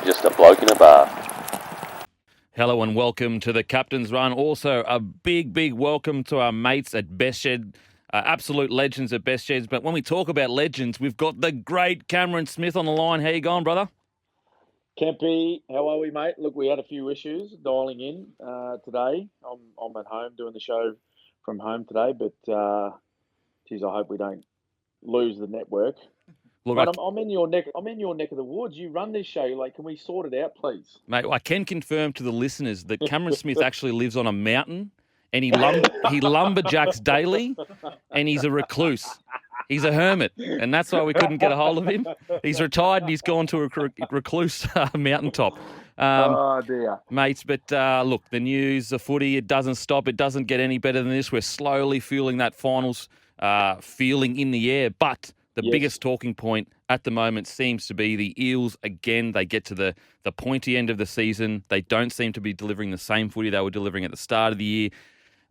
just a bloke in a bar. Hello and welcome to the Captain's Run. Also, a big welcome to our mates at Best Shed, absolute legends at Best Sheds. But when we talk about legends, we've got the great Cameron Smith on the line. How you going, brother? Kempy, how are we, mate? Look, we had a few issues dialing in today. I'm at home doing the show from home today, but geez, I hope we don't lose the network. Look, Mate, I'm in your neck. I'm in your neck of the woods. You run this show. Like, can we sort it out, please? mate, I can confirm to the listeners that Cameron Smith actually lives on a mountain and he lumberjacks daily and he's a recluse. He's a hermit, and that's why we couldn't get a hold of him. He's retired and he's gone to a recluse mountaintop. Oh, dear. Mates, but look, the news, the footy, it doesn't stop. It doesn't get any better than this. We're slowly feeling that finals feeling in the air. But the biggest talking point at the moment seems to be the Eels. Again, they get to the pointy end of the season. They don't seem to be delivering the same footy they were delivering at the start of the year.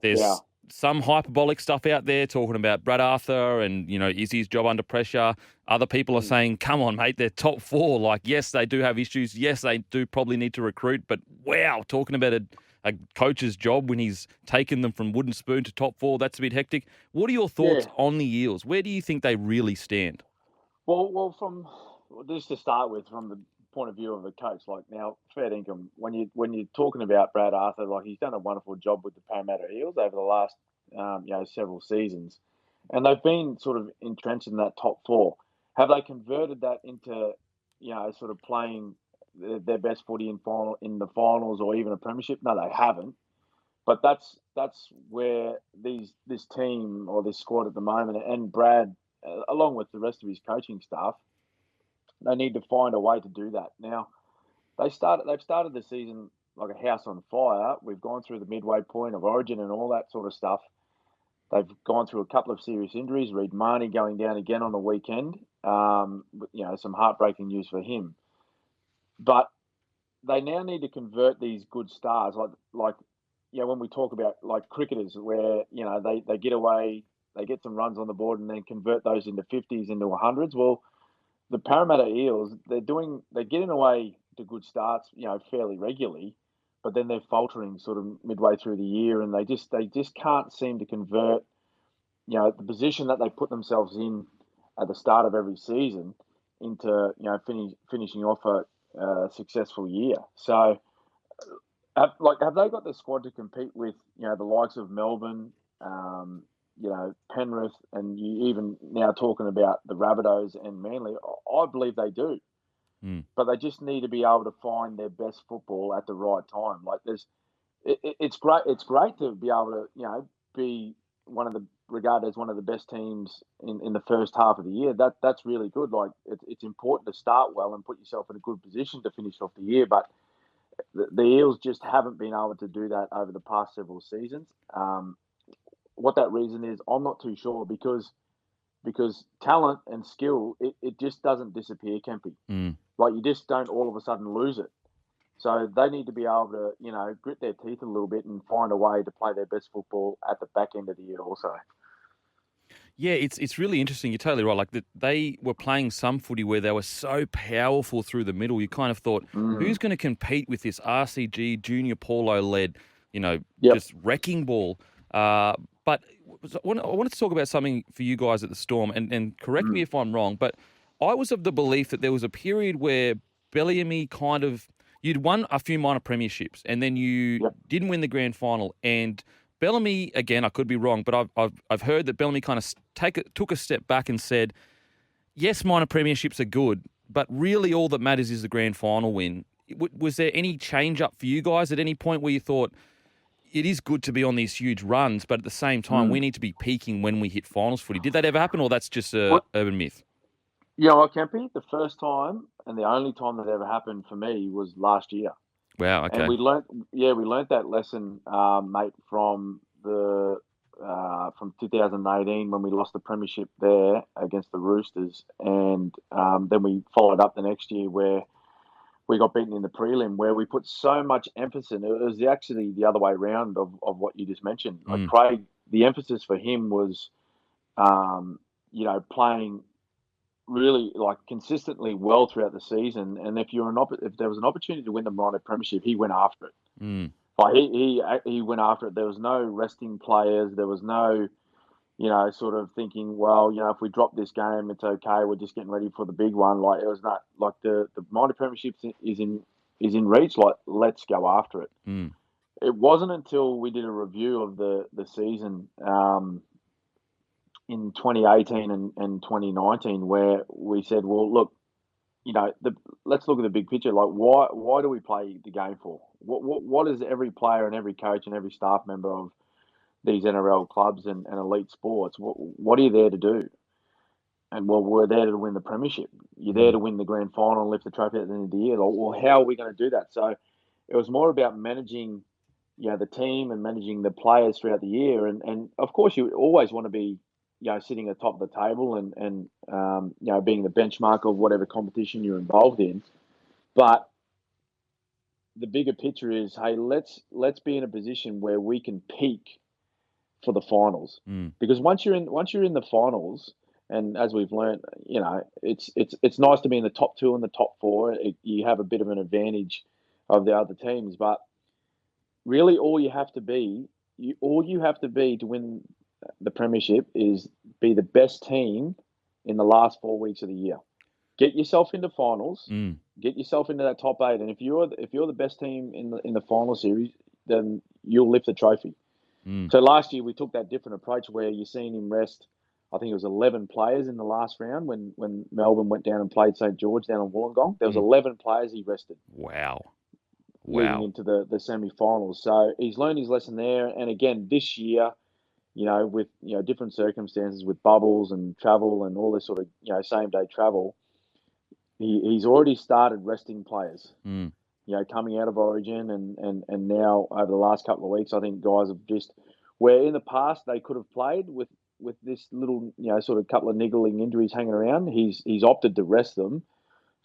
There's some hyperbolic stuff out there talking about Brad Arthur and, you know, is his job under pressure? Other people are saying, come on, mate, they're top four. Like, yes, they do have issues. Yes, they do probably need to recruit. But, wow, talking about a coach's job when he's taken them from wooden spoon to top four, that's a bit hectic. What are your thoughts on the Eels? Where do you think they really stand? Well, just to start with, from the point of view of a coach, like now, fair income, when you're talking about Brad Arthur, like he's done a wonderful job with the Parramatta Eels over the last several seasons, and they've been sort of entrenched in that top four. Have they converted that into sort of playing their best footy in the finals or even a premiership? No, they haven't. But that's where this team or this squad at the moment, and Brad, along with the rest of his coaching staff, they need to find a way to do that. Now, they've started the season like a house on fire. We've gone through the midway point of Origin and all that sort of stuff. They've gone through a couple of serious injuries. Reid Marnie going down again on the weekend. Some heartbreaking news for him. But they now need to convert these good stars, like when we talk about like cricketers, where they get away, they get some runs on the board, and then convert those into 50s, into 100s. Well, the Parramatta Eels, they're getting away to good starts, fairly regularly, but then they're faltering sort of midway through the year, and they just can't seem to convert, the position that they put themselves in at the start of every season into, finishing off a successful year. So, have they got the squad to compete with, the likes of Melbourne, Penrith, and you even now talking about the Rabbitohs and Manly? I believe they do. But they just need to be able to find their best football at the right time. Like it's great. It's great to be able to, be regarded as one of the best teams in the first half of the year. That's really good. Like it's important to start well and put yourself in a good position to finish off the year. But the Eels just haven't been able to do that over the past several seasons. What that reason is, I'm not too sure, because talent and skill, it just doesn't disappear, Kempy. Like, you just don't all of a sudden lose it. So they need to be able to, grit their teeth a little bit and find a way to play their best football at the back end of the year also. Yeah, it's really interesting. You're totally right. Like they were playing some footy where they were so powerful through the middle. You kind of thought, who's going to compete with this RCG Junior Paulo-led, just wrecking ball? But I wanted to talk about something for you guys at the Storm, and correct me if I'm wrong, but I was of the belief that there was a period where Bellamy you'd won a few minor premierships, and then you didn't win the grand final. And Bellamy, again, I could be wrong, but I've heard that Bellamy kind of took a step back and said, yes, minor premierships are good, but really all that matters is the grand final win. Was there any change up for you guys at any point where you thought, it is good to be on these huge runs, but at the same time, we need to be peaking when we hit finals footy? Did that ever happen, or that's just an urban myth? Yeah, well, Kempy, the first time and the only time that ever happened for me was last year. Wow, okay. And we learnt that lesson, mate, from 2018 when we lost the premiership there against the Roosters, and then we followed up the next year where we got beaten in the prelim, where we put so much emphasis. It was actually the other way around of what you just mentioned. Like Craig, the emphasis for him was, playing really like consistently well throughout the season. And if there was an opportunity to win the minor premiership, he went after it. Mm. Like he went after it. There was no resting players. There was no, sort of thinking, well, if we drop this game, it's okay. We're just getting ready for the big one. Like it was not like the minor premiership is in reach. Like let's go after it. Mm. It wasn't until we did a review of the season in 2018 and 2019 where we said, well, look, let's look at the big picture. Like, why do we play the game for? What is every player and every coach and every staff member of these NRL clubs and elite sports? What are you there to do? And well, we're there to win the premiership. You're there to win the grand final and lift the trophy at the end of the year. Like, well, how are we going to do that? So it was more about managing, the team and managing the players throughout the year. And of course, you always want to be, sitting at the top of the table and being the benchmark of whatever competition you're involved in. But the bigger picture is, hey, let's be in a position where we can peak for the finals. Because once you're in the finals, and as we've learned, it's nice to be in the top two and the top four. You have a bit of an advantage of the other teams, but really, all you have to be to win the premiership is be the best team in the last 4 weeks of the year. Get yourself into finals, get yourself into that top eight, and if you're the best team in the final series, then you'll lift the trophy. So last year we took that different approach where you're seeing him rest. I think it was 11 players in the last round when Melbourne went down and played St George down in Wollongong. There was 11 players he rested. Wow. Leading into the semi-finals. So he's learned his lesson there. And again, this year, with different circumstances with bubbles and travel and all this sort of same day travel, he's already started resting players. Coming out of Origin and now over the last couple of weeks, I think guys have just where in the past they could have played with this little sort of couple of niggling injuries hanging around. He's opted to rest them.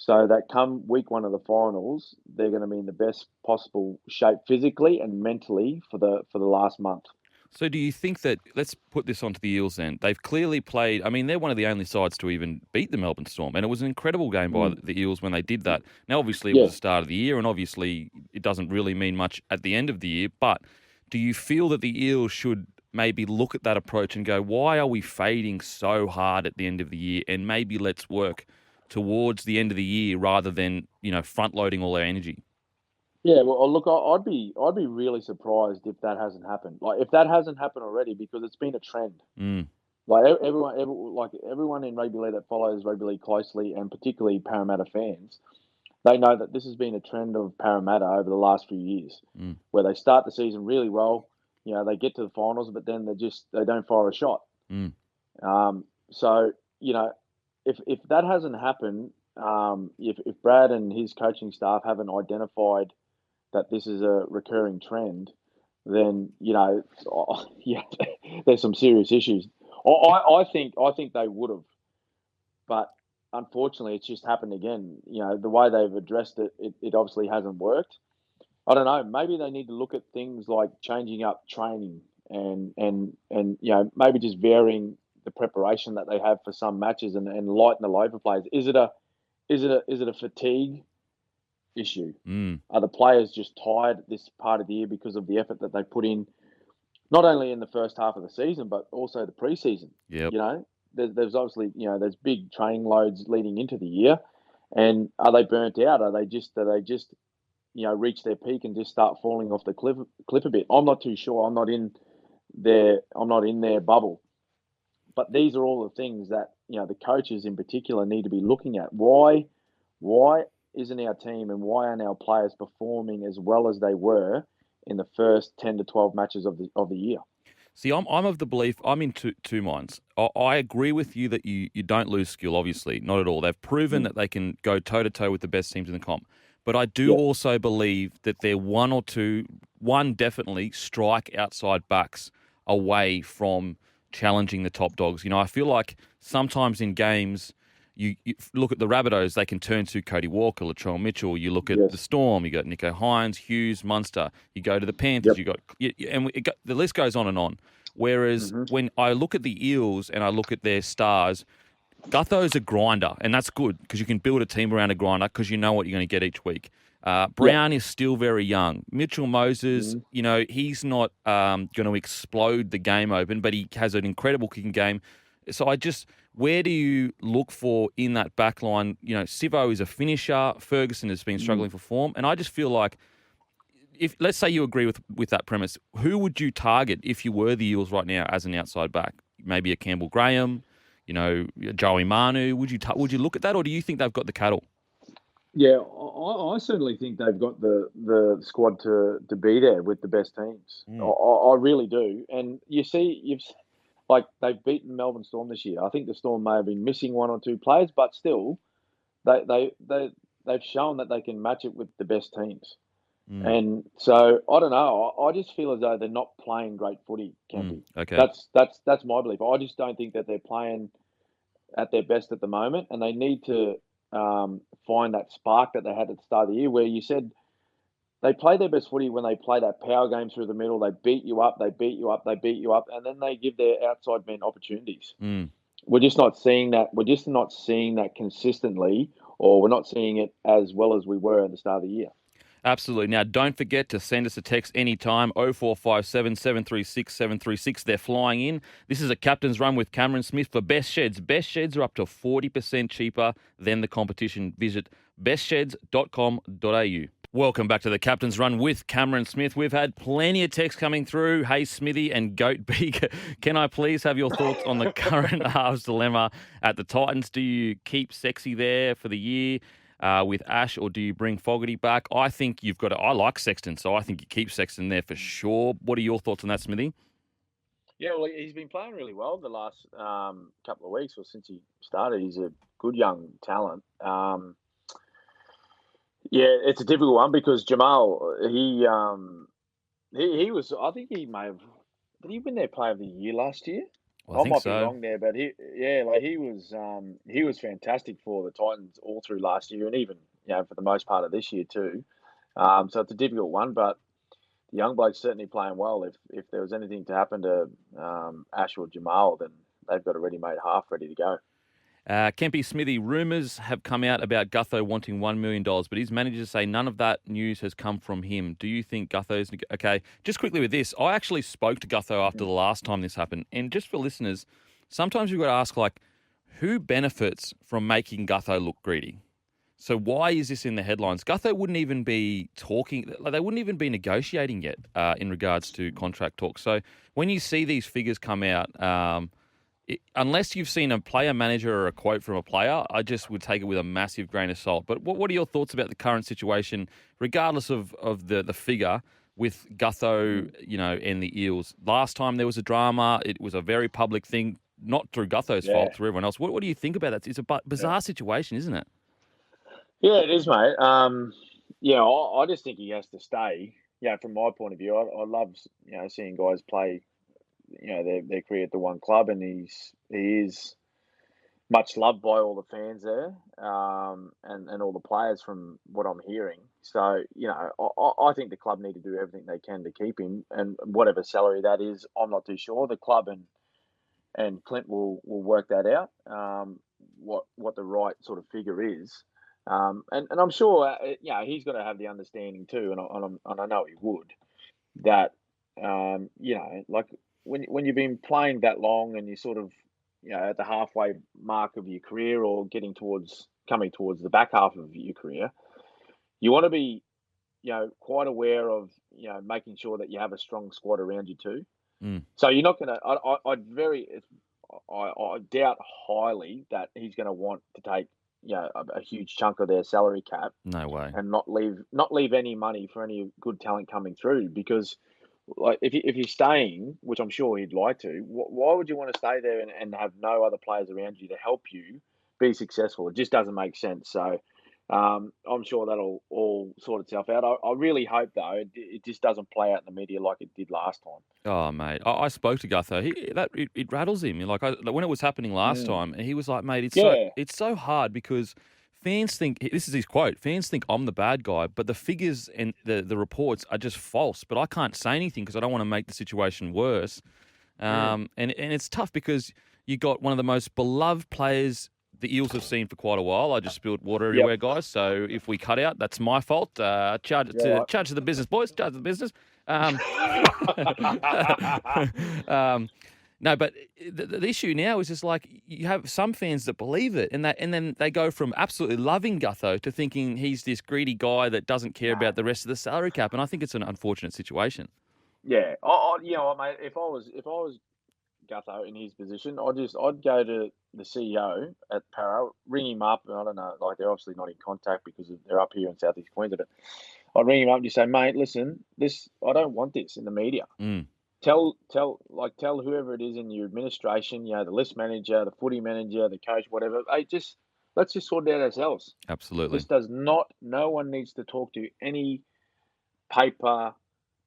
So that come week one of the finals, they're going to be in the best possible shape physically and mentally for the last month. So do you think that, let's put this onto the Eels then, they've clearly played, I mean, they're one of the only sides to even beat the Melbourne Storm, and it was an incredible game by the Eels when they did that. Now, obviously, it was the start of the year, and obviously it doesn't really mean much at the end of the year, but do you feel that the Eels should maybe look at that approach and go, why are we fading so hard at the end of the year, and maybe let's work towards the end of the year rather than, front-loading all our energy? Yeah, well, look, I'd be really surprised if that hasn't happened. Like, if that hasn't happened already, because it's been a trend. Like everyone in rugby league that follows rugby league closely, and particularly Parramatta fans, they know that this has been a trend of Parramatta over the last few years, where they start the season really well. They get to the finals, but then they don't fire a shot. So if that hasn't happened, if Brad and his coaching staff haven't identified that this is a recurring trend, then there's some serious issues. I think they would have, but unfortunately, it's just happened again. The way they've addressed it, it obviously hasn't worked. I don't know. Maybe they need to look at things like changing up training and maybe just varying the preparation that they have for some matches and lighten the load for players. Is it a fatigue issue? Are the players just tired this part of the year because of the effort that they put in, not only in the first half of the season but also the preseason? Yep. There's obviously there's big training loads leading into the year, and are they burnt out? Are they just reach their peak and just start falling off the cliff a bit? I'm not too sure. I'm not in their bubble. But these are all the things that the coaches in particular need to be looking at. Why isn't our team and why aren't our players performing as well as they were in the first 10 to 12 matches of the year? See, I'm of the belief, I'm in two minds. I agree with you that you don't lose skill, obviously, not at all. They've proven that they can go toe-to-toe with the best teams in the comp. But I do also believe that they're one definitely strike outside backs away from challenging the top dogs. I feel like sometimes in games, you look at the Rabbitohs, they can turn to Cody Walker, Latrell Mitchell. You look at the Storm, you got Nico Hines, Hughes, Munster. You go to the Panthers, the list goes on and on. Whereas when I look at the Eels and I look at their stars, Gutho's a grinder, and that's good because you can build a team around a grinder because you know what you're going to get each week. Brown is still very young. Mitchell Moses, he's not going to explode the game open, but he has an incredible kicking game. So where do you look for in that back line? Sivo is a finisher. Ferguson has been struggling for form. And I just feel like, if let's say you agree with that premise, who would you target if you were the Eels right now as an outside back? Maybe a Campbell Graham, Joey Manu. Would you look at that, or do you think they've got the cattle? Yeah, I certainly think they've got the squad to be there with the best teams. I really do. And you see, they've beaten Melbourne Storm this year. I think the Storm may have been missing one or two players, but still, they've shown that they can match it with the best teams. And so I don't know. I just feel as though they're not playing great footy, Campy. Okay, that's my belief. I just don't think that they're playing at their best at the moment, and they need to find that spark that they had at the start of the year, where you said they play their best footy when they play that power game through the middle. They beat you up, and then they give their outside men opportunities. We're just not seeing that. We're just not seeing that consistently, or we're not seeing it as well as we were at the start of the year. Absolutely. Now, don't forget to send us a text anytime, 0457 736 736. They're flying in. This is a captain's run with Cameron Smith for Best Sheds. Best Sheds are up to 40% cheaper than the competition. Visit bestsheds.com.au. Welcome back to the Captain's Run with Cameron Smith. We've had plenty of texts coming through. Hey, Smithy and Goat Beak, can I please have your thoughts on the current halves dilemma at the Titans? Do you keep Sexy there for the year with Ash, or do you bring Fogarty back? I think you've got to. I like Sexton, so I think you keep Sexton there for sure. What are your thoughts on that, Smithy? Yeah, well, he's been playing really well the last couple of weeks, or since he started. He's a good young talent. Yeah, it's a difficult one because Jamal, he was. I think he may have. Did he win their Player of the Year last year? Well, I might be wrong there, but he was fantastic for the Titans all through last year, and even for the most part of this year too. So it's a difficult one, but the young bloke's certainly playing well. If there was anything to happen to Ash or Jamal, then they've got a ready-made half ready to go. Kempy Smithy, rumours have come out about Gutho wanting $1 million, but his managers say none of that news has come from him. Do you think Gutho's... Okay, just quickly with this, I actually spoke to Gutho after the last time this happened, and just for listeners, sometimes you've got to ask, who benefits from making Gutho look greedy? So why is this in the headlines? Gutho wouldn't even be talking... They wouldn't even be negotiating yet in regards to contract talks. So when you see these figures come out... unless you've seen a player manager or a quote from a player, I just would take it with a massive grain of salt. But what are your thoughts about the current situation, regardless of the figure with Gutho, and the Eels? Last time there was a drama. It was a very public thing, not through Gutho's fault, through everyone else. What do you think about that? It's a bizarre situation, isn't it? Yeah, it is, mate. I just think he has to stay. From my point of view, I love seeing guys play their career at the one club, and he is much loved by all the fans there, and all the players from what I'm hearing. So, I think the club need to do everything they can to keep him, and whatever salary that is, I'm not too sure. The club and Clint will work that out, what the right sort of figure is. And I'm sure, he's got to have the understanding too, and I know he would, that, when you've been playing that long and you're sort of, at the halfway mark of your career, or coming towards the back half of your career, you want to be, quite aware of, making sure that you have a strong squad around you too. So you're not going to, I doubt highly that he's going to want to take, a huge chunk of their salary cap. No way. And not leave any money for any good talent coming through, because if you're staying, which I'm sure he'd like to, why would you want to stay there and have no other players around you to help you be successful? It just doesn't make sense. So I'm sure that'll all sort itself out. I really hope, though, it just doesn't play out in the media like it did last time. Oh, mate, I spoke to Gutho. It rattles him. When it was happening last time, he was like, mate, it's so hard because fans think, this is his quote, fans think I'm the bad guy, but the figures and the reports are just false. But I can't say anything because I don't want to make the situation worse. And it's tough because You got one of the most beloved players the Eels have seen for quite a while. I just spilled water everywhere, guys. So if we cut out, that's my fault. Charge to the business, boys. Charge to the business. No, but the issue now is just like you have some fans that believe it, and then they go from absolutely loving Gutho to thinking he's this greedy guy that doesn't care about the rest of the salary cap, and I think it's an unfortunate situation. Yeah, mate. If I was Gutho in his position, I'd go to the CEO at Parra, ring him up. I don't know, like they're obviously not in contact because they're up here in Southeast Queensland. But I'd ring him up and just say, mate, listen, I don't want this in the media. Tell whoever it is in your administration, the list manager, the footy manager, the coach, whatever. Hey, let's just sort it out ourselves. Absolutely. No one needs to talk to any paper,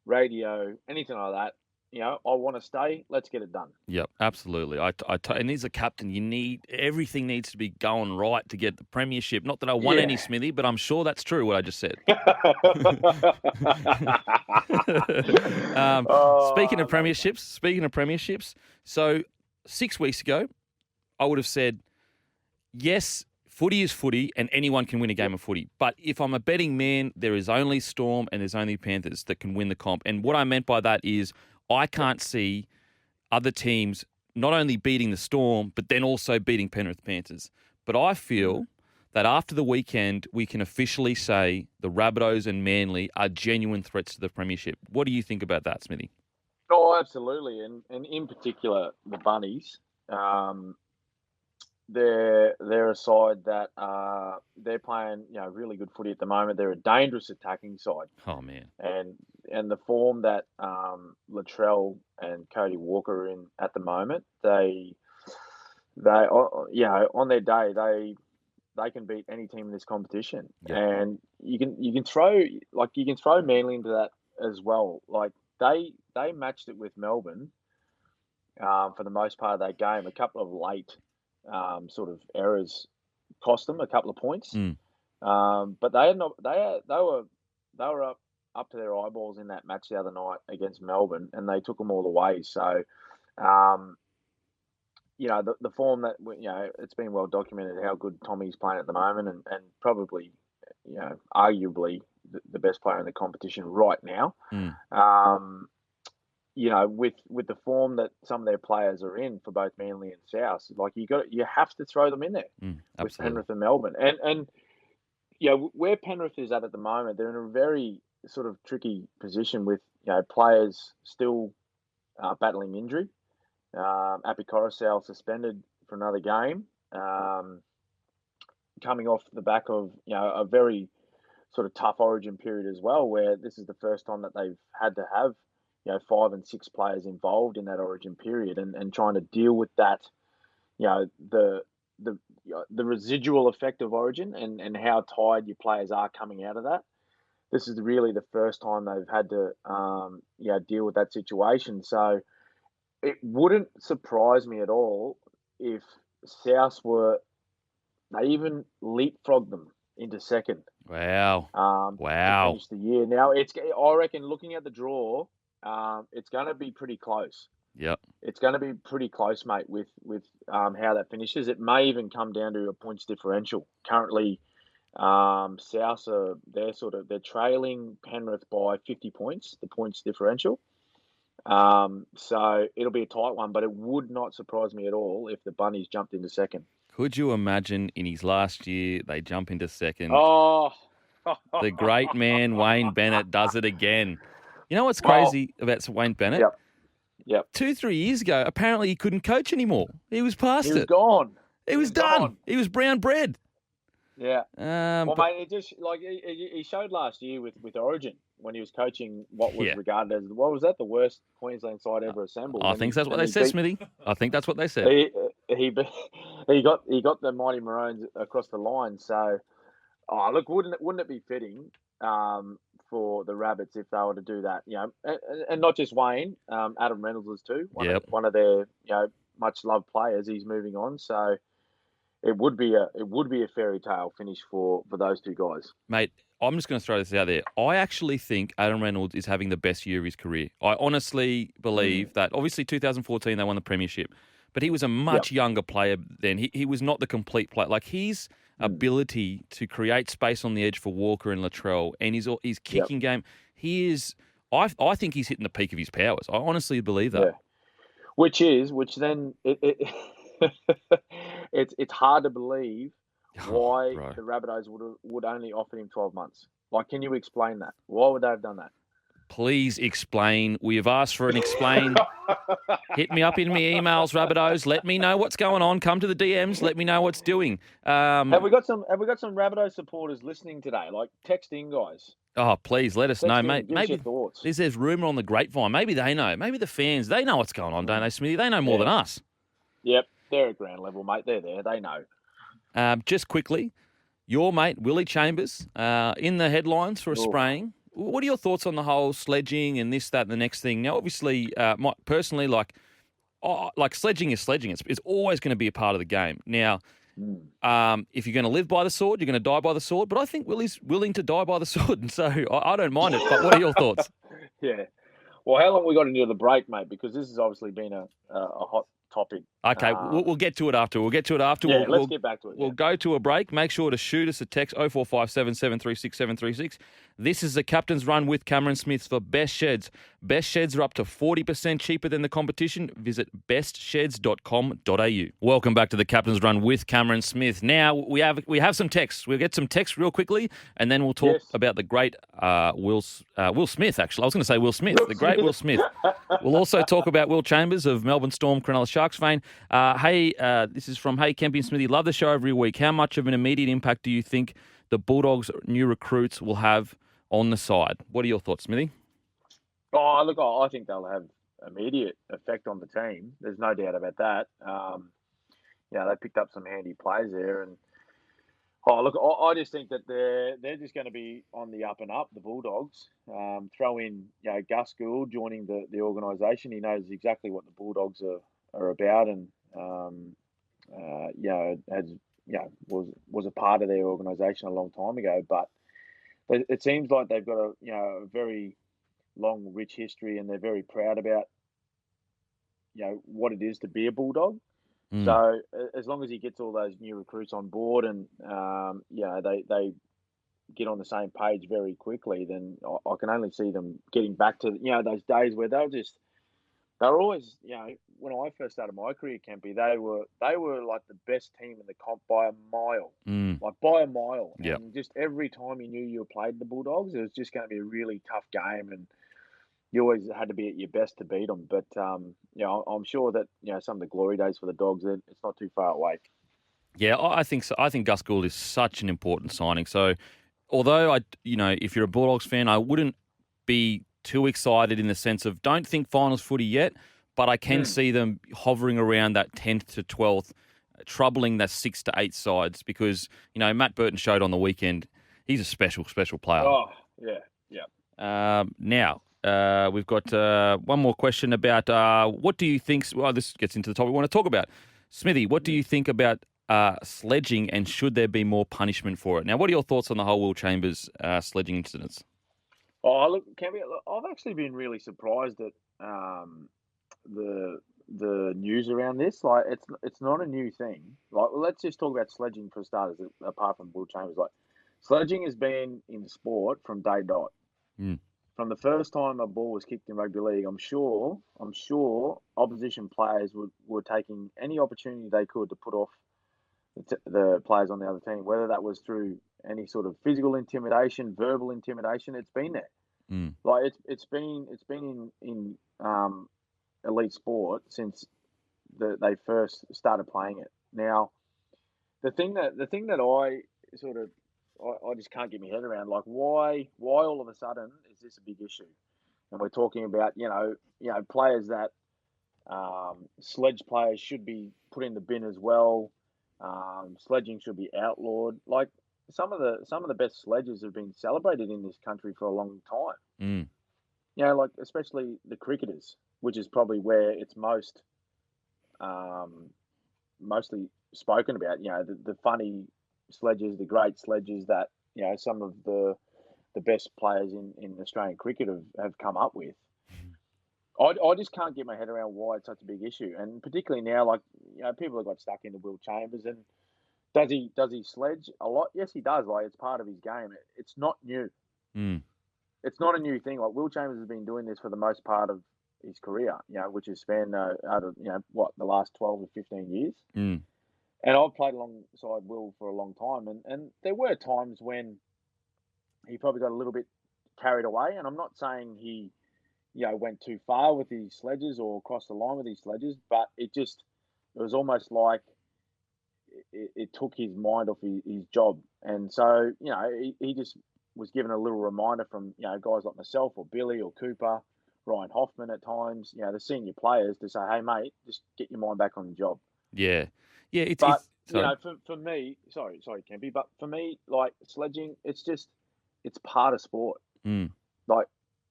radio, anything like that. I want to stay. Let's get it done. Yep, absolutely. And as a captain, everything needs to be going right to get the premiership. Not that I want any, Smithy, but I'm sure that's true what I just said. Speaking of premierships, so 6 weeks ago, I would have said, yes, footy is footy and anyone can win a game of footy. But if I'm a betting man, there is only Storm and there's only Panthers that can win the comp. And what I meant by that is I can't see other teams not only beating the Storm, but then also beating Penrith Panthers. But I feel that after the weekend, we can officially say the Rabbitohs and Manly are genuine threats to the premiership. What do you think about that, Smithy? Oh, absolutely. And in particular, the Bunnies. They're a side that they're playing really good footy at the moment. They're a dangerous attacking side. Oh man! And the form that Latrell and Cody Walker are in at the moment, they on their day they can beat any team in this competition. Yep. And you can throw Manly into that as well. Like they matched it with Melbourne for the most part of that game. A couple of late sort of errors cost them a couple of points, but they were up to their eyeballs in that match the other night against Melbourne, and they took them all the way. So, the form that it's been well documented how good Tommy's playing at the moment, and probably arguably the best player in the competition right now. With the form that some of their players are in for both Manly and South, like you have to throw them in there with Penrith and Melbourne. And where Penrith is at the moment, they're in a very sort of tricky position with players still battling injury. Api Coruscant suspended for another game, coming off the back of a very sort of tough Origin period as well, where this is the first time that they've had to have 5 and 6 players involved in that Origin period, and trying to deal with that, the residual effect of Origin and how tired your players are coming out of that. This is really the first time they've had to, deal with that situation. So it wouldn't surprise me at all if South they even leapfrogged them into second. Wow. To finish the year. Now I reckon looking at the draw, it's going to be pretty close. Yep. It's going to be pretty close, mate, with how that finishes. It may even come down to a points differential. Currently, South they're trailing Penrith by 50 points, the points differential. So it'll be a tight one, but it would not surprise me at all if the Bunnies jumped into second. Could you imagine in his last year they jump into second? Oh, the great man Wayne Bennett does it again. You know what's crazy about Wayne Bennett? Yep. 2-3 years ago, apparently he couldn't coach anymore. He was past it. He was gone. He was done. Gone. He was brown bread. Yeah. Mate, it just he showed last year with Origin when he was coaching what was regarded as the worst Queensland side ever assembled. I think that's what they said, Smithy. I think that's what they said. He got the Mighty Maroons across the line. So, look, wouldn't it be fitting for the Rabbits if they were to do that? And not just Wayne, Adam Reynolds is too. One of their much loved players. He's moving on, so. It would be a fairy tale finish for those two guys. Mate, I'm just going to throw this out there. I actually think Adam Reynolds is having the best year of his career. I honestly believe that, obviously 2014 they won the premiership, but he was a much younger player then. He was not the complete player. Like his ability to create space on the edge for Walker and Latrell and his kicking game, he is. I think he's hitting the peak of his powers. I honestly believe that. Yeah. Which then it's hard to believe why the Rabbitohs would only offer him 12 months. Like, can you explain that? Why would they have done that? Please explain. We have asked for an explain. Hit me up in my emails, Rabbitohs. Let me know what's going on. Come to the DMs. Let me know what's doing. Have we got some Rabbitohs supporters listening today? Like, text in, guys. Oh, please let us know, mate. Maybe there's rumour on the grapevine. Maybe they know. Maybe the fans, they know what's going on, don't they, Smithy? They know more than us. Yep, they're at ground level, mate. They're there. They know. Just quickly, your mate, Willie Chambers, in the headlines for a spraying. What are your thoughts on the whole sledging and this, that, and the next thing? Now, obviously, personally, like sledging is sledging. It's always going to be a part of the game. Now, if you're going to live by the sword, you're going to die by the sword. But I think Willie's willing to die by the sword, and so I don't mind it. But what are your thoughts? Yeah. Well, how long we got into the break, mate? Because this has obviously been a hot topic. Okay, we'll get to it after. Yeah, let's get back to it. We'll go to a break. Make sure to shoot us a text 0457 736 736. This is the Captain's Run with Cameron Smith for Best Sheds. Best Sheds are up to 40% cheaper than the competition. Visit bestsheds.com.au. Welcome back to the Captain's Run with Cameron Smith. Now, we have some texts. We'll get some texts real quickly, and then we'll talk about the great Will Smith, actually. I was going to say Will Smith, the great Will Smith. We'll also talk about Will Chambers of Melbourne Storm, Cronulla Sharks fame. This is from Kempy and Smithy. Love the show every week. How much of an immediate impact do you think the Bulldogs' new recruits will have on the side? What are your thoughts, Smithy? Oh, look, I think they'll have immediate effect on the team. There's no doubt about that. They picked up some handy plays there, and I just think that they're just going to be on the up and up. The Bulldogs throw in Gus Gould joining the organisation. He knows exactly what the Bulldogs are about, and was a part of their organisation a long time ago. But it seems like they've got a very long, rich history, and they're very proud about what it is to be a Bulldog. So as long as he gets all those new recruits on board, and they get on the same page very quickly, then I can only see them getting back to those days where they were always, when I first started my career, Kempy, they were like the best team in the comp by a mile, like by a mile. Yep. And just every time you knew you played the Bulldogs, it was just going to be a really tough game, and you always had to be at your best to beat them. But I'm sure that some of the glory days for the Dogs, it's not too far away. Yeah, I think so. I think Gus Gould is such an important signing. So, although if you're a Bulldogs fan, I wouldn't be too excited in the sense of don't think finals footy yet, but I can see them hovering around that 10th to 12th, troubling that 6 to 8 sides, because Matt Burton showed on the weekend he's a special player. Oh yeah. Now we've got one more question about what do you think? Well, this gets into the topic we want to talk about. Smithy, what do you think about sledging, and should there be more punishment for it? Now, what are your thoughts on the whole Will Chambers sledging incidents? Oh, look, I've actually been really surprised at the news around this. Like, it's not a new thing. Like, let's just talk about sledging for starters. Apart from Will Chambers, like, sledging has been in sport from day dot. From the first time a ball was kicked in rugby league, I'm sure opposition players were taking any opportunity they could to put off the players on the other team, whether that was through any sort of physical intimidation, verbal intimidation. It's been there. Like it's been in elite sport since they first started playing it. Now, the thing that I sort of I just can't get my head around, like why all of a sudden is this a big issue? And we're talking about players that sledge players should be put in the bin as well. Sledging should be outlawed. Like some of the best sledgers have been celebrated in this country for a long time. Like especially the cricketers, which is probably where it's most mostly spoken about. The funny sledgers, the great sledgers that some of the best players in Australian cricket have come up with. I just can't get my head around why it's such a big issue, and particularly now, like people have got stuck into Will Chambers, and does he sledge a lot? Yes, he does. Like it's part of his game. It's not new. Mm. It's not a new thing. Like Will Chambers has been doing this for the most part of his career, which has spanned out of the last 12 or 15 years. Mm. And I've played alongside Will for a long time, and there were times when he probably got a little bit carried away. And I'm not saying he, went too far with his sledges or crossed the line with his sledges, but it was almost like it took his mind off his job. And so, he just was given a little reminder from, guys like myself or Billy or Cooper, Ryan Hoffman at times, the senior players to say, hey, mate, just get your mind back on the job. Yeah. Yeah. For me, sorry, Kempy, but for me, like sledging, it's part of sport. Mm. Like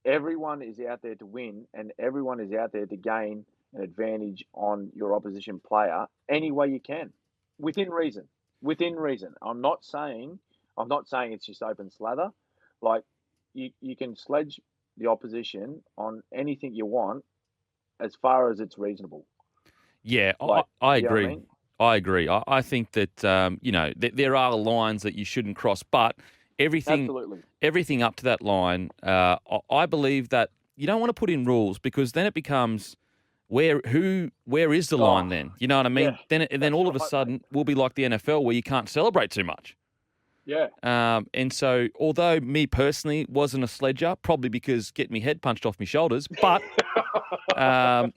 everyone is out there to win and everyone is out there to gain an advantage on your opposition player any way you can, within reason. I'm not saying it's just open slather. Like you can sledge the opposition on anything you want as far as it's reasonable. Yeah, Like, I you know what agree. I mean? I agree. I think that there are lines that you shouldn't cross, but Absolutely. everything up to that line, I believe that you don't want to put in rules because then it becomes where is the line then? You know what I mean? Yeah, then all of a right, sudden mate. we'll be like the NFL where you can't celebrate too much. Yeah. And so, although me personally wasn't a sledger, probably because getting me head punched off my shoulders, but I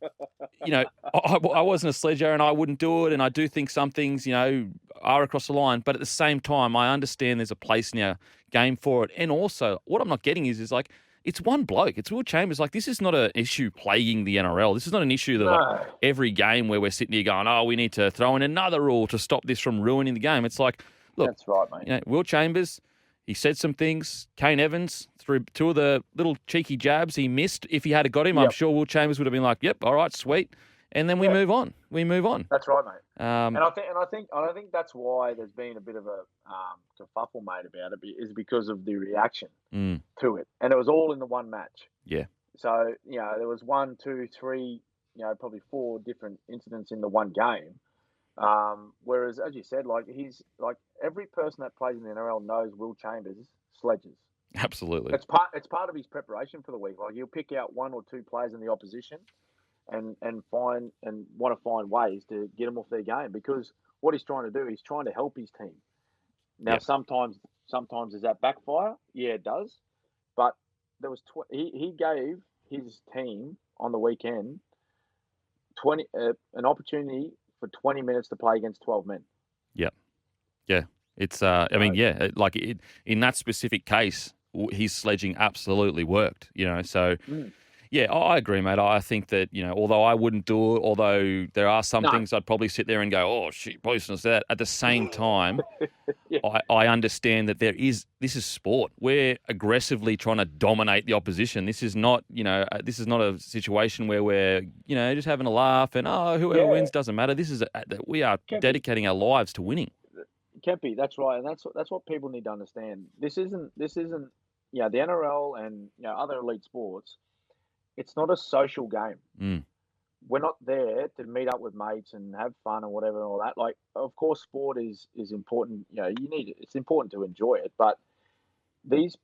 wasn't a sledger and I wouldn't do it. And I do think some things, are across the line. But at the same time, I understand there's a place in our game for it. And also, what I'm not getting is like, it's one bloke. It's Will Chambers. Like, this is not an issue plaguing the NRL. This is not an issue that like every game where we're sitting here going, oh, we need to throw in another rule to stop this from ruining the game. It's like, look, that's right, mate. Will Chambers, he said some things. Kane Evans, through two of the little cheeky jabs he missed. If he had got him, I'm sure Will Chambers would have been like, yep, all right, sweet. And then we move on. That's right, mate. And I think that's why there's been a bit of a kerfuffle made about it, is because of the reaction to it, and it was all in the one match. Yeah. So there was 1, 2, 3, probably 4 different incidents in the one game. Whereas, as you said, like he's like every person that plays in the NRL knows Will Chambers sledges. Absolutely. It's part of his preparation for the week. Like he'll pick out 1 or 2 players in the opposition and want to find ways to get them off their game, because what he's trying to do, he's trying to help his team. Now, sometimes does that backfire? Yeah, it does. But there was he gave his team on the weekend an opportunity for 20 minutes to play against 12 men. Yeah. Yeah. It's, in that specific case, his sledging absolutely worked, so... Yeah, I agree, mate. I think that, although I wouldn't do it, although there are some things I'd probably sit there and go, oh, shit, probably shouldn't say that. At the same time, I understand that this is sport. We're aggressively trying to dominate the opposition. This is not, this is not a situation where we're, just having a laugh and, whoever wins doesn't matter. This is, we are dedicating our lives to winning. Kempy, that's right. And that's what people need to understand. This isn't, the NRL and, other elite sports, it's not a social game. We're not there to meet up with mates and have fun and whatever and all that. Like, of course, sport is important. It's important to enjoy it. But these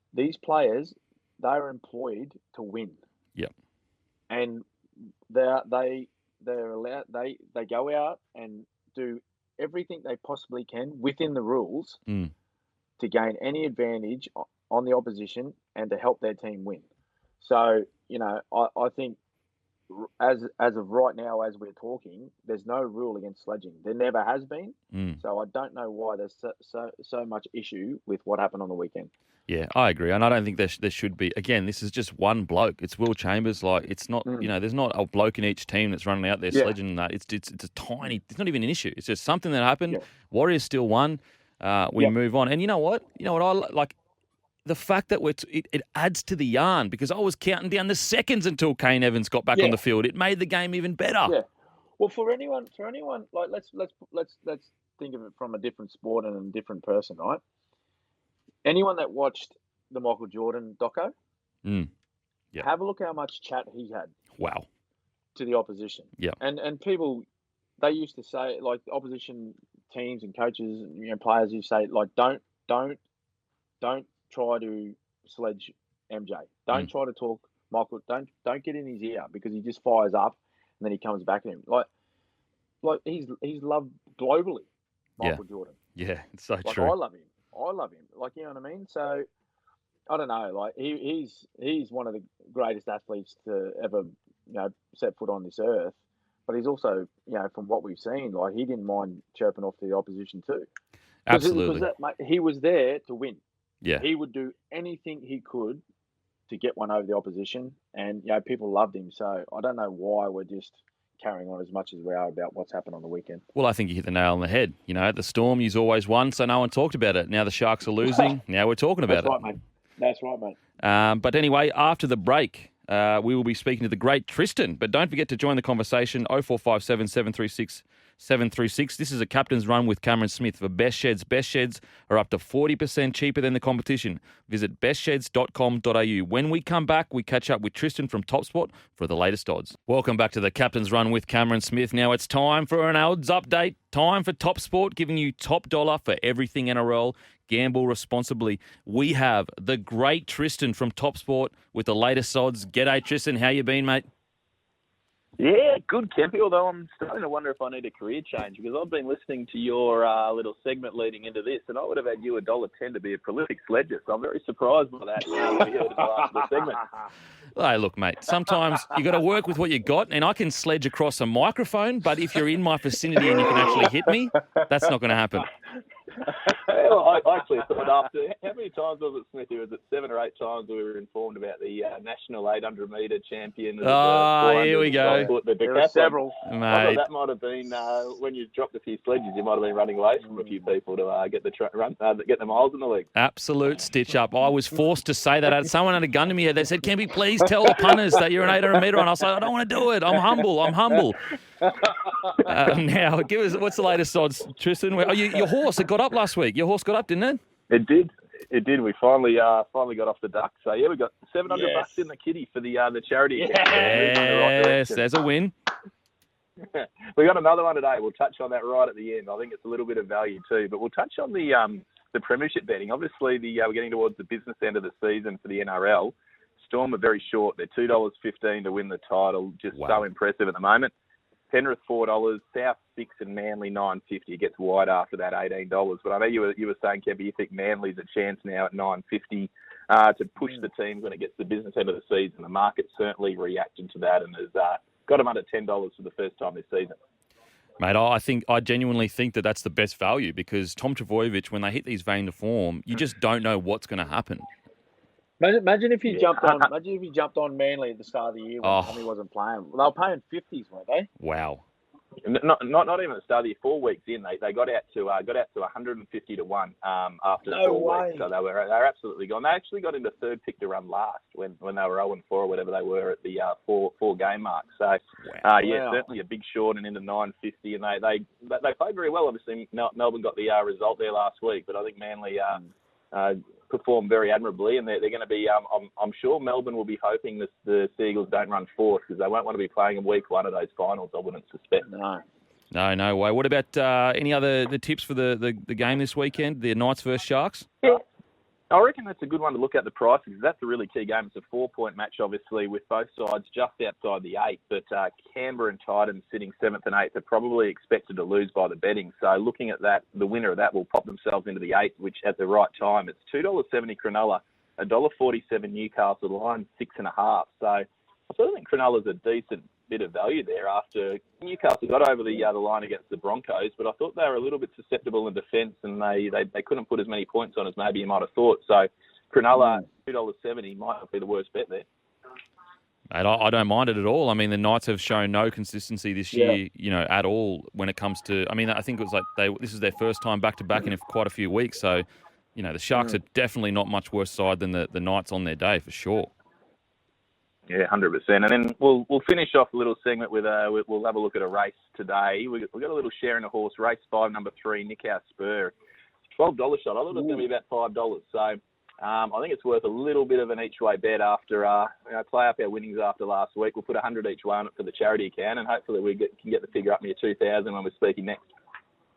players, they're employed to win. Yep. And they're allowed. They go out and do everything they possibly can within the rules to gain any advantage on the opposition and to help their team win. So, I think as of right now, as we're talking, there's no rule against sledging. There never has been. So I don't know why there's so much issue with what happened on the weekend. Yeah, I agree. And I don't think there should be. Again, this is just one bloke. It's Will Chambers. Like, it's not, there's not a bloke in each team that's running out there sledging that. It's a tiny, it's not even an issue. It's just something that happened. Yeah. Warriors still won. We move on. And you know what? I like. The fact that it adds to the yarn, because I was counting down the seconds until Kane Evans got back on the field. It made the game even better. Yeah. Well, for anyone, like let's think of it from a different sport and a different person, right? Anyone that watched the Michael Jordan doco, have a look how much chat he had. Wow. to the opposition. Yeah. And people, they used to say, like, opposition teams and coaches, players used to say, like, don't try to sledge MJ. Don't try to talk Michael. Don't get in his ear, because he just fires up and then he comes back at him. Like he's loved globally, Michael Jordan. Yeah, it's so Like, true. I love him. Like, you know what I mean? So I don't know. Like, he's one of the greatest athletes to ever, set foot on this earth. But he's also, from what we've seen, like, he didn't mind chirping off the opposition too. Absolutely. Because he was there to win. Yeah. He would do anything he could to get one over the opposition, and people loved him. So I don't know why we're just carrying on as much as we are about what's happened on the weekend. Well, I think you hit the nail on the head. At the Storm, you've always won, so no one talked about it. Now the Sharks are losing. Now we're talking about That's right, mate. That's right, mate. But anyway, after the break, we will be speaking to the great Tristan. But don't forget to join the conversation, 0457 736 736. This is a captain's run with Cameron Smith for Best Sheds. Best Sheds are up to 40% cheaper than the competition. Visit bestsheds.com.au. When we come back, we catch up with Tristan from TopSport for the latest odds. Welcome back to the captain's run with Cameron Smith. Now it's time for an odds update. Time for TopSport, giving you top dollar for everything NRL. Gamble responsibly. We have the great Tristan from TopSport with the latest odds. G'day, Tristan. How you been, mate? Yeah, good, Kempy, although I'm starting to wonder if I need a career change, because I've been listening to your little segment leading into this, and I would have had you $1.10 to be a prolific sledger, so I'm very surprised by that when we heard about the segment. Hey, look, mate, sometimes you got to work with what you got, and I can sledge across a microphone, but if you're in my vicinity and you can actually hit me, that's not going to happen. Well, I actually thought after, how many times was it, Smithy? Was it 7 or 8 times we were informed about the national 800-metre champion? Here we go. There were several. Mate. I thought that might have been, when you dropped a few sledges, you might have been running away from a few people to get the miles in the league. Absolute stitch up. I was forced to say that. Someone had a gun to me. They said, "Kempy, please tell the punters that you're an 800-metre." And I was like, I don't want to do it. I'm humble. Now, give us, what's the latest odds, Tristan? Your horse, it got up last week. Your horse got up, didn't it? It did. We finally got off the duck. So yeah, we got $700 in the kitty for the charity account. Yes, there's a win. We got another one today. We'll touch on that right at the end. I think it's a little bit of value too. But we'll touch on the premiership betting. Obviously, we're getting towards the business end of the season for the NRL. Storm are very short. They're $2.15 to win the title. Just so impressive at the moment. Penrith $4, South $6, and Manly $9.50. It gets wide after that $18. But I know you were saying, Kempy, you think Manly's a chance now at $9.50 to push the teams when it gets to the business end of the season. The market's certainly reacting to that and has got them under $10 for the first time this season. Mate, I genuinely think that that's the best value, because Tom Trbojevic, when they hit these vein to form, you just don't know what's going to happen. Imagine if you jumped on. Imagine if you jumped on Manly at the start of the year when Tommy wasn't playing. They were paying 50s, weren't they? Wow. Not even at the start of the year. 4 weeks in, they got out to 150 to 1 after 4 weeks. So they were absolutely gone. They actually got into third pick to run last when they were 0-4 or whatever they were at the 4 game mark. So certainly a big short and into 950, and they played very well. Obviously, Melbourne got the result there last week, but I think Manly performed very admirably, and they're going to be. I'm sure Melbourne will be hoping that the Seagulls don't run fourth, because they won't want to be playing in week 1 of those finals. I wouldn't suspect. No way. What about any other tips for the game this weekend? The Knights versus Sharks. Yeah. I reckon that's a good one to look at the prices, because that's a really key game. It's a 4-point match, obviously, with both sides just outside the 8. But Canberra and Titans sitting 7th and 8th are probably expected to lose by the betting. So looking at that, the winner of that will pop themselves into the 8, which at the right time, it's $2.70 Cronulla, $1.47 Newcastle, the line 6.5. So I sort of think Cronulla's a decent bit of value there after Newcastle got over the line against the Broncos, but I thought they were a little bit susceptible in defence, and they couldn't put as many points on as maybe you might have thought. So Cronulla, $2.70 might not be the worst bet there. Mate, I don't mind it at all. I mean, the Knights have shown no consistency this year, at all when it comes to. I mean, I think it was like this is their first time back-to-back in quite a few weeks. So, the Sharks are definitely not much worse side than the Knights on their day, for sure. Yeah, 100%. And then we'll finish off a little segment with we'll have a look at a race today. We got a little share in a horse, race 5, number 3, Nick Our Spur, $12 shot. I thought it was going to be about $5. So I think it's worth a little bit of an each-way bet after play up our winnings after last week. We'll put 100 each way on it for the charity account, and hopefully we can get the figure up near 2,000 when we're speaking next.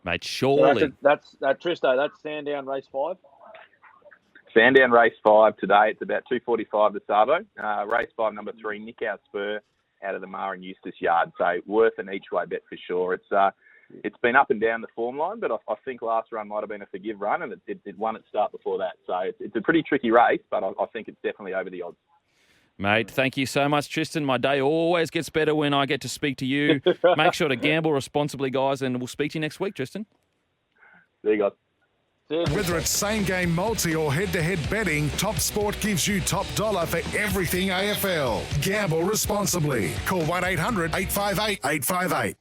Mate, surely. So that's Tristan. That's Sandown race 5. Sandown race 5 today. It's about 2:45 to Savo. Race 5, number 3, Nick Our Spur out of the Mar and Eustace yard. So worth an each-way bet for sure. It's been up and down the form line, but I think last run might have been a forgive run, and it won its start before that. So it's a pretty tricky race, but I think it's definitely over the odds. Mate, thank you so much, Tristan. My day always gets better when I get to speak to you. Make sure to gamble responsibly, guys, and we'll speak to you next week, Tristan. There you go. Whether it's same-game multi or head-to-head betting, TopSport gives you top dollar for everything AFL. Gamble responsibly. Call 1-800-858-858.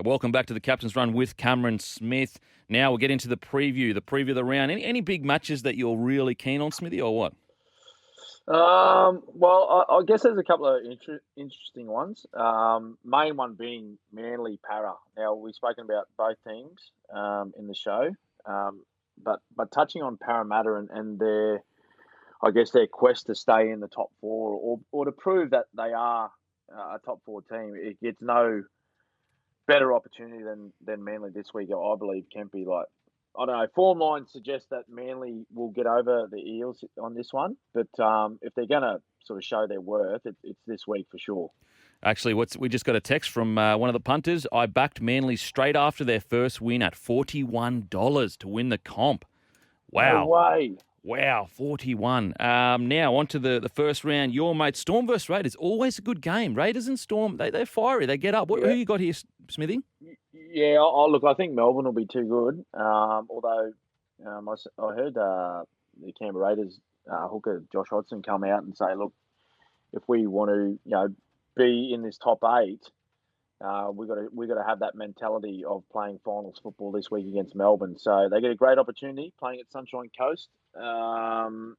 Welcome back to the Captain's Run with Cameron Smith. Now we'll get into the preview of the round. Any big matches that you're really keen on, Smithy, or what? Well, I guess there's a couple of interesting ones. Main one being Manly Para. Now, we've spoken about both teams in the show, but touching on Parramatta and their quest to stay in the top 4 or to prove that they are a top 4 team, it gets no better opportunity than Manly this week, I believe, Kempy. Like, I don't know, form lines suggest that Manly will get over the Eels on this one, but if they're going to sort of show their worth, it's this week for sure. Actually, we just got a text from one of the punters. I backed Manly straight after their first win at $41 to win the comp. Wow. No way. Wow, 41. Now, on to the first round. Your mate, Storm versus Raiders. Always a good game. Raiders and Storm, they're fiery. They get up. Who you got here, Smithy? Yeah, look, I think Melbourne will be too good. Although I heard the Canberra Raiders hooker Josh Hodgson come out and say, look, if we want to, be in this top 8, we got to have that mentality of playing finals football this week against Melbourne. So they get a great opportunity playing at Sunshine Coast on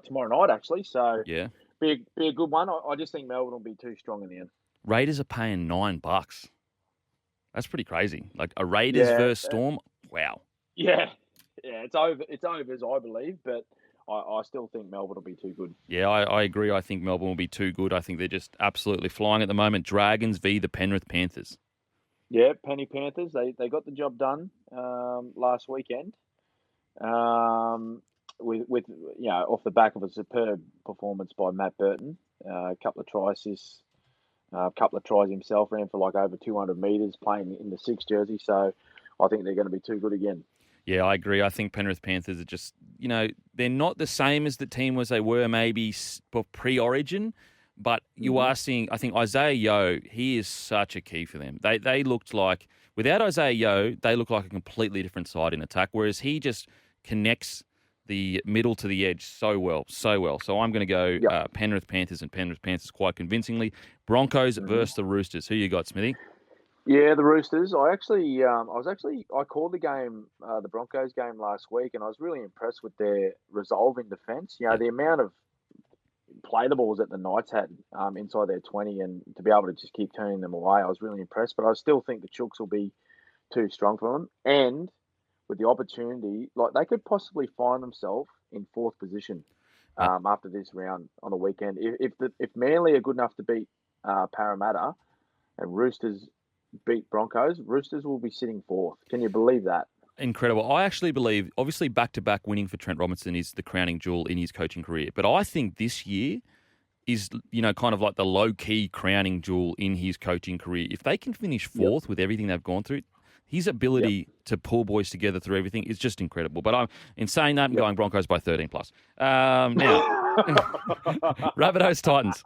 tomorrow night, actually. So yeah, be a good one. I just think Melbourne will be too strong in the end. Raiders are paying $9. That's pretty crazy. Like a Raiders versus Storm. Wow. Yeah, it's overs, I believe, but I still think Melbourne will be too good. Yeah, I agree. I think Melbourne will be too good. I think they're just absolutely flying at the moment. Dragons v. the Penrith Panthers. Yeah, Penny Panthers. They got the job done last weekend. With off the back of a superb performance by Matt Burton. A couple of try assists, a couple of tries himself, ran for like over 200 metres playing in the 6 jersey. So I think they're going to be too good again. Yeah, I agree. I think Penrith Panthers are just, they're not the same as the team as they were maybe pre-Origin, but you are seeing, I think Isaiah Yeo, he is such a key for them. They looked like, without Isaiah Yeo, they look like a completely different side in attack, whereas he just connects the middle to the edge so well. So I'm going to go Penrith Panthers and Penrith Panthers quite convincingly. Broncos versus the Roosters. Who you got, Smithy? Yeah, the Roosters. I called the game, the Broncos game last week, and I was really impressed with their resolve in defence. The amount of play the balls that the Knights had inside their 20, and to be able to just keep turning them away, I was really impressed. But I still think the Chooks will be too strong for them. And with the opportunity, like they could possibly find themselves in 4th position after this round on the weekend. If Manly are good enough to beat Parramatta and Roosters beat Broncos, Roosters will be sitting 4th. Can you believe that? Incredible. I actually believe, obviously, back-to-back winning for Trent Robinson is the crowning jewel in his coaching career. But I think this year is, kind of like the low-key crowning jewel in his coaching career. If they can finish 4th with everything they've gone through, his ability to pull boys together through everything is just incredible. But in saying that, I'm going Broncos by 13+. Now, Rabbitohs Titans.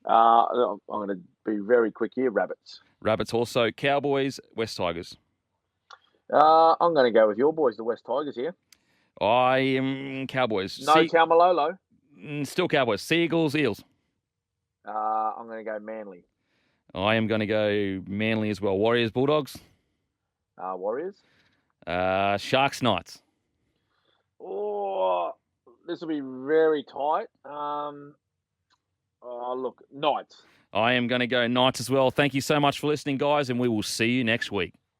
I'm going to be very quick here. Rabbits also. Cowboys, West Tigers. I'm going to go with your boys, the West Tigers here. I am Cowboys. No Taumalolo. Still Cowboys. Seagulls, Eels. I'm going to go Manly. I am going to go Manly as well. Warriors, Bulldogs. Warriors. Sharks, Knights. Oh, this will be very tight. Look, Knights. I am going to go Knights as well. Thank you so much for listening, guys, and we will see you next week.